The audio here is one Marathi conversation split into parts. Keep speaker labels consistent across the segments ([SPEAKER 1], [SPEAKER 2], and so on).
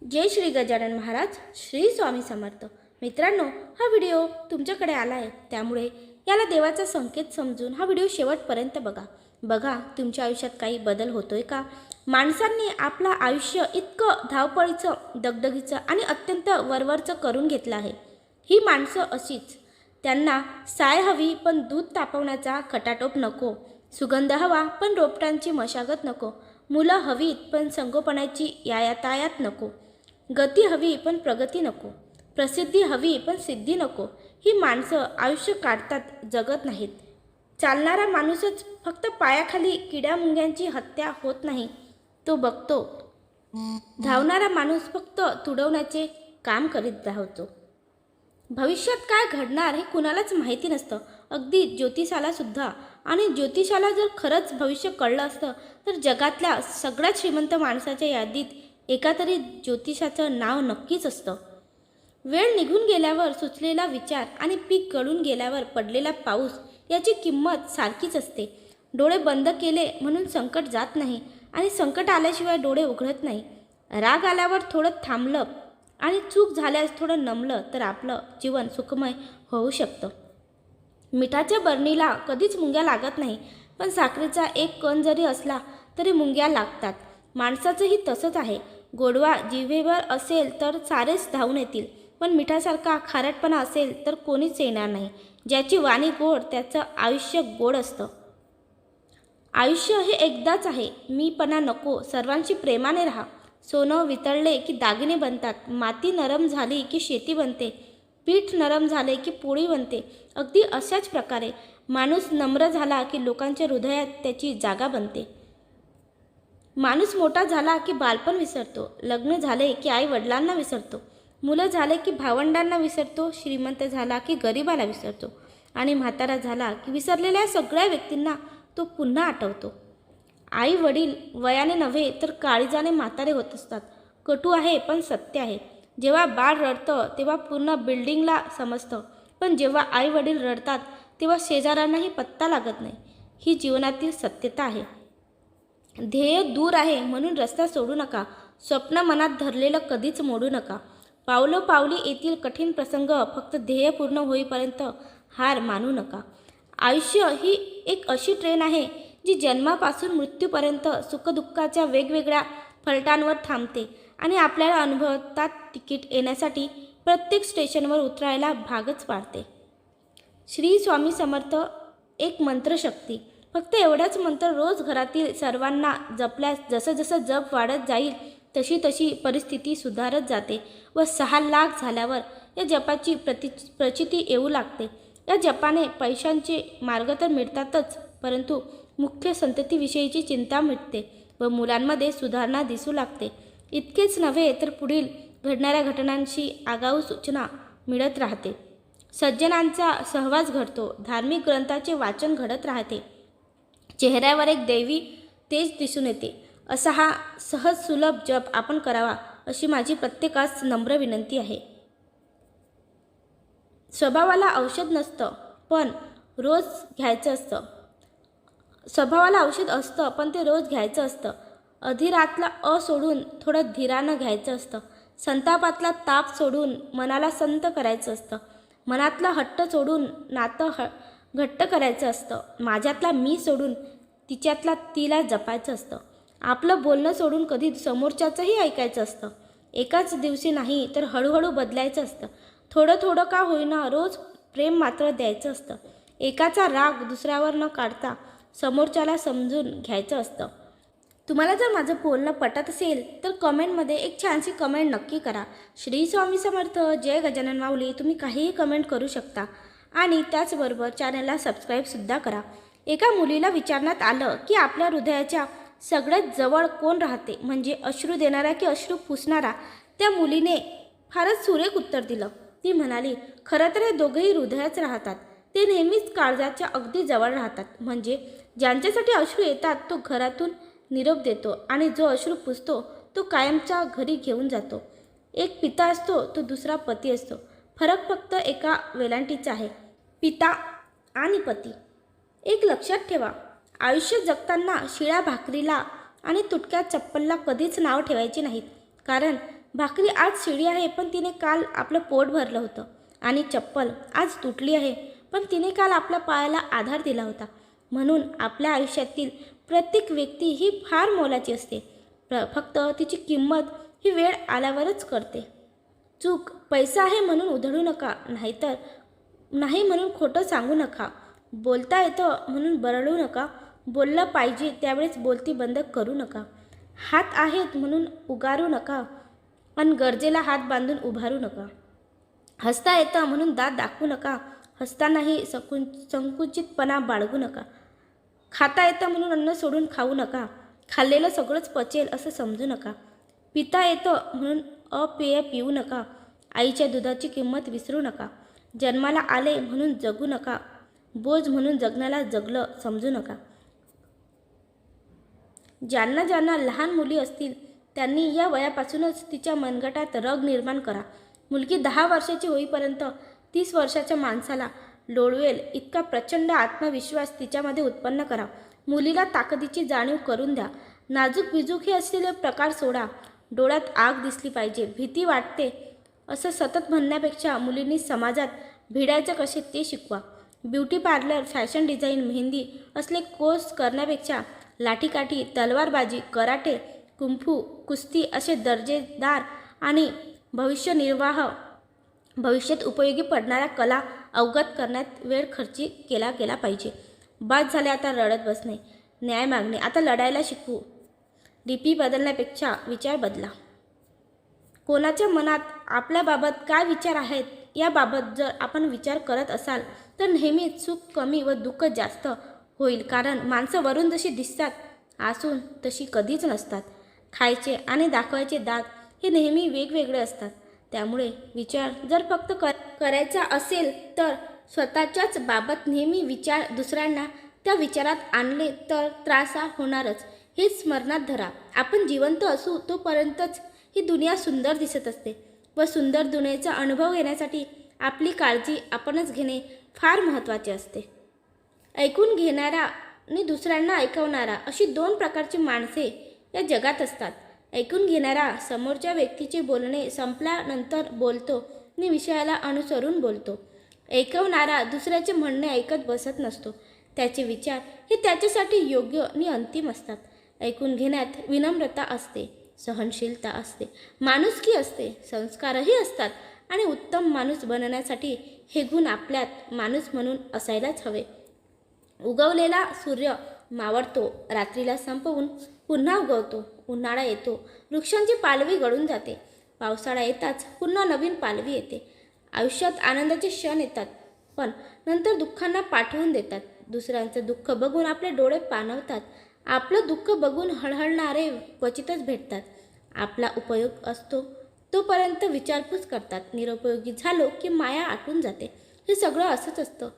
[SPEAKER 1] जय श्री गजानन महाराज, श्री स्वामी समर्थ. मित्रांनो, हा व्हिडिओ तुमच्याकडे आला आहे, त्यामुळे याला देवाचा संकेत समजून हा व्हिडिओ शेवटपर्यंत बघा. तुमच्या आयुष्यात काही बदल होतोय का? माणसांनी आपलं आयुष्य इतकं धावपळीचं, दगदगीचं आणि अत्यंत वरवरचं करून घेतलं आहे. ही माणसं अशीच. त्यांना साय हवी पण दूध तापवण्याचा खटाटोप नको, सुगंध हवा पण रोपटांची मशागत नको, मुलं हवीत पण संगोपनाची यातायात नको, गती हवी पण प्रगती नको, प्रसिद्धी हवी पण सिद्धी नको. ही माणसं आयुष्य काढतात, जगत नाहीत. चालणारा माणूसच फक्त पायाखाली किड्या मुंग्यांची हत्या होत नाही, तो बघतो. धावणारा माणूस फक्त तुडवण्याचे काम करीत राहतो. भविष्यात काय घडणार हे कुणालाच माहिती नसतं, अगदी ज्योतिषाला सुद्धा. आणि ज्योतिषाला जर खरंच भविष्य कळलं असतं तर जगातल्या सगळ्यात श्रीमंत माणसाच्या यादीत एका तरी ज्योतिषाचं नाव नक्कीच असतं. वेळ निघून गेल्यावर सुचलेला विचार आणि पीक गळून गेल्यावर पडलेला पाऊस याची किंमत सारखीच असते. डोळे बंद केले म्हणून संकट जात नाही आणि संकट आल्याशिवाय डोळे उघडत नाही. राग आल्यावर थोडं थांबलं आणि चूक झाल्यास थोडं नमलं तर आपलं जीवन सुखमय होऊ शकतं. मिठाच्या बरणीला कधीच मुंग्या लागत नाही, पण साखरेचा एक कण जरी असला तरी मुंग्या लागतात. माणसाचंही तसंच आहे. गोडवा जिभेवर असेल तर सारेच धावून येतील, पण मिठासारखा खारटपणा असेल तर कोणीच येणार नाही. ज्याची वाणी गोड त्याचं आयुष्य गोड असतं. आयुष्य हे एकदाच आहे. मीपणा नको, सर्वांशी प्रेमाने राहा. सोनं वितळले की दागिने बनतात, माती नरम झाली की शेती बनते, पीठ नरम झाले की पोळी बनते. अगदी अशाच प्रकारे माणूस नम्र झाला की लोकांच्या हृदयात त्याची जागा बनते. माणूस मोठा झाला की बालपण विसरतो, लग्न झाले की आई वडिलांना विसरतो, मुलं झाले की भावंडांना विसरतो, श्रीमंत झाला की गरिबाला विसरतो, आणि म्हातारा झाला की विसरलेल्या सगळ्या व्यक्तींना तो पुन्हा आठवतो. आई वडील वयाने नव्हे तर काळीजाने म्हातारे होत असतात. कटू आहे पण सत्य आहे. जेव्हा बाळ रडतं तेव्हा पूर्ण बिल्डिंगला समजतं, पण जेव्हा आई वडील रडतात तेव्हा शेजाऱ्यांनाही पत्ता लागत नाही. ही जीवनातील सत्यता आहे. ध्येय दूर आहे म्हणून रस्ता सोडू नका. स्वप्न मनात धरलेलं कधीच मोडू नका. पावलोपावली येथील कठीण प्रसंग, फक्त ध्येय पूर्ण होईपर्यंत हार मानू नका. आयुष्य ही एक अशी ट्रेन आहे जी जन्मापासून मृत्यूपर्यंत सुखदुःखाच्या वेगवेगळ्या फलटांवर थांबते आणि आपल्याला अनुभवतात तिकीट येण्यासाठी प्रत्येक स्टेशनवर उतरायला भागच पाडते. श्री स्वामी समर्थ एक मंत्रशक्ती. फक्त एवढाच मंत्र रोज घरातील सर्वांना जपल्यास जसं जसं जप वाढत जाईल तशी तशी परिस्थिती सुधारत जाते व 6 लाख झाल्यावर या जपाची प्रचिती येऊ लागते. या जपाने पैशांचे मार्ग तर मिळतातच, परंतु मुख्य संततीविषयीची चिंता मिटते व मुलांमध्ये सुधारणा दिसू लागते. इतकेच नव्हे तर पुढील घडणाऱ्या घटनांशी आगाऊ सूचना मिळत राहते. सज्जनांचा सहवास घडतो. धार्मिक ग्रंथाचे वाचन घडत राहते. चेहऱ्यावर एक दैवी तेज दिसून येते. असा हा सहज सुलभ जप आपण करावा अशी माझी प्रत्येकास नम्र विनंती आहे. स्वभावाला औषध नसतं पण रोज घ्यायचं असतं. स्वभावाला औषध असतं पण ते रोज घ्यायचं असतं. अधीरातला सोडून थोडं धीरानं घ्यायचं असतं. संतापातला ताप सोडून मनाला संत करायचं असतं. मनातला हट्ट सोडून नातं घट्ट करायचं असतं. माझ्यातला मी सोडून तिच्यातला तिला जपायचं असतं. आपलं बोलणं सोडून कधी समोरच्याचंही ऐकायचं असतं. एकाच दिवशी नाही तर हळूहळू बदलायचं असतं. थोडं थोडं का होईना रोज प्रेम मात्र द्यायचं असतं. एकाचा राग दुसऱ्यावर न काढता समोरच्याला समजून घ्यायचं असतं. तुम्हाला जर माझं बोलणं पटत असेल तर कमेंटमध्ये एक छानशी कमेंट नक्की करा. श्री स्वामी समर्थ, जय गजानन माऊली. तुम्ही काहीही कमेंट करू शकता आणि त्याचबरोबर चॅनलला सबस्क्राईबसुद्धा करा. एका मुलीला विचारण्यात आलं की आपल्या हृदयाच्या सगळ्यात जवळ कोण राहते, म्हणजे अश्रू देणारा की अश्रू पुसणारा. त्या मुलीने फारच सुरेख उत्तर दिलं. ती म्हणाली, खरं तर हे दोघेही हृदयाच राहतात. ते नेहमीच काळजाच्या अगदी जवळ राहतात. म्हणजे ज्यांच्यासाठी अश्रू येतात तो घरातून निरोप देतो आणि जो अश्रू पुसतो तो कायमच्या घरी घेऊन जातो. एक पिता असतो, तो दुसरा पती असतो. फरक फक्त एका वेलांटीचा आहे, पिता आणि पती. एक लक्षात ठेवा, आयुष्य जगताना शिळ्या भाकरीला आणि तुटक्या चप्पलला कधीच नाव ठेवायचे नाहीत, कारण भाकरी आज शिळी आहे, पण तिने काल आपलं पोट भरलं होतं. आणि चप्पल आज तुटली आहे, पण तिने काल आपल्या पायाला आधार दिला होता. म्हणून आपल्या आयुष्यातील प्रत्येक व्यक्ती ही फार मोलाची असते. फक्त तिची किंमत ही वेळ आल्यावरच कळते. चूक पैसा आहे म्हणून उधळू नका, नाहीतर नाही म्हणून खोटं सांगू नका. बोलता येतं म्हणून बरळू नका. बोललं पाहिजे त्यावेळेस बोलती बंद करू नका. हात आहेत म्हणून उगारू नका आणि गरजेला हात बांधून उभारू नका. हसता येतं म्हणून दात दाखवू नका. हसतानाही संकुचितपणा बाळगू नका. खाता येतं म्हणून अन्न सोडून खाऊ नका. खाल्लेलं सगळंच पचेल असं समजू नका. पिता येतं म्हणून अपेय पिऊ नका. आईच्या दुधाची किंमत विसरू नका. जन्माला आले म्हणून जगू नका. बोज म्हणून जगण्याला जगलं समजू नका. ज्यांना ज्यांना लहान मुली असतील त्यांनी या वयापासूनच तिच्या मनगटात रग निर्माण करा. मुलगी 10 वर्षाची होईपर्यंत 30 वर्षाच्या माणसाला लोळवेल इतका प्रचंड आत्मविश्वास तिच्यामध्ये उत्पन्न करा. मुलीला ताकदीची जाणीव करून द्या. नाजूक बिजूक हे असलेले प्रकार सोडा. डोळ्यात आग दिसली पाहिजे, भीती वाटते असं सतत म्हणण्यापेक्षा मुलींनी समाजात भिडायचं कसे ते शिकवा. Beauty parlour, fashion design, mehndi असले कोर्स करण्यापेक्षा लाठीकाठी, तलवारबाजी, कराटे, कुंफू, कुस्ती असे दर्जेदार आणि भविष्यात उपयोगी पडणाऱ्या कला अवगत करण्यात वेळ खर्ची केला गेला पाहिजे. बाद झाले आता रडत बसणे, न्याय मागणे, आता लढायला शिकू. डीपी बदलण्यापेक्षा विचार बदला. कोणाच्या मनात आपल्याबाबत काय विचार आहेत याबाबत जर आपण विचार करत असाल तर नेहमीच सुख कमी व दुःख जास्त होईल. कारण माणसं वरून जशी दिसतात आसून तशी कधीच नसतात. खायचे आणि दाखवायचे दात हे नेहमी वेगवेगळे असतात. त्यामुळे विचार जर फक्त करायचा असेल तर स्वतःच्याच बाबत नेहमी विचार दुसऱ्यांना त्या विचारात आणले तर त्रास होणारच हे स्मरणात धरा. आपण जिवंत असू तोपर्यंतच ही दुनिया सुंदर दिसत असते व सुंदर दुनियेचा अनुभव घेण्यासाठी आपली काळजी आपणच घेणे फार महत्त्वाचे असते. ऐकून घेणारा आणि दुसऱ्यांना ऐकवणारा अशी 2 प्रकारची माणसे या जगात असतात. ऐकून घेणारा समोरच्या व्यक्तीचे बोलणे संपल्यानंतर बोलतो आणि विषयाला अनुसरून बोलतो. ऐकवणारा दुसऱ्याचे म्हणणे ऐकत बसत नसतो. त्याचे विचार हे त्याच्यासाठी योग्य आणि अंतिम असतात. ऐकून घेण्यात विनम्रता असते, सहनशीलता असते, माणुसकी असते, संस्कारही असतात आणि उत्तम माणूस बनण्यासाठी हे गुण आपल्यात माणूस म्हणून असायलाच हवे. उगवलेला सूर्य मावळतो, रात्रीला संपवून पुन्हा उगवतो. उन्हाळा येतो, वृक्षांची पालवी गळून जाते. पावसाळा येताच पुन्हा नवीन पालवी येते. आयुष्यात आनंदाचे क्षण येतात, पण नंतर दुःखांना पाठवून देतात. दुसऱ्यांचं दुःख बघून आपले डोळे पाणवतात. आपलं दुःख बघून हळहळणारे क्वचितच भेटतात. आपला उपयोग असतो तोपर्यंत विचारपूस करतात. निरुपयोगी झालो की माया आटून जाते. हे सगळं असंच असतं.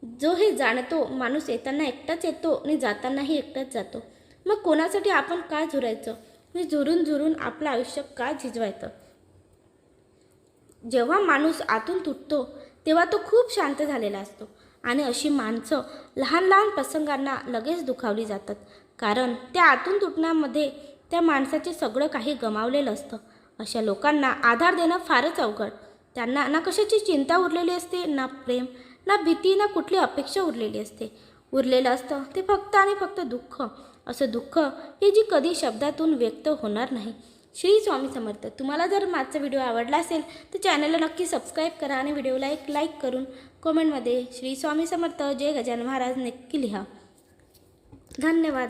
[SPEAKER 1] जो हे जाणतो माणूस येताना एकटाच येतो आणि जातानाही एकटाच जातो. मग कोणासाठी आपण काय झुरायचं आणि झुरून झुरून आपलं आयुष्य काय झिजवायचं. जेव्हा माणूस आतून तुटतो तेव्हा तो खूप शांत झालेला असतो आणि अशी माणसं लहान लहान प्रसंगांना लगेच दुखावली जातात. कारण त्या आतून तुटण्यामध्ये त्या माणसाचे सगळं काही गमावलेलं असतं. अशा लोकांना आधार देणं फारच अवघड. त्यांना ना कशाची चिंता उरलेली असते, ना प्रेम, ना भीती, ना कुठली अपेक्षा उरलेली असते. उरलेलं असतं ते फक्त आणि फक्त दुःख. असं दुःख हे जी कधी शब्दातून व्यक्त होणार नाही. श्री स्वामी समर्थ. तुम्हाला जर माझा व्हिडिओ आवडला असेल तर चॅनलला नक्की सबस्क्राईब करा आणि व्हिडिओला एक लाईक करून कमेंटमध्ये श्री स्वामी समर्थ जय गजानन महाराज नक्की लिहा. धन्यवाद.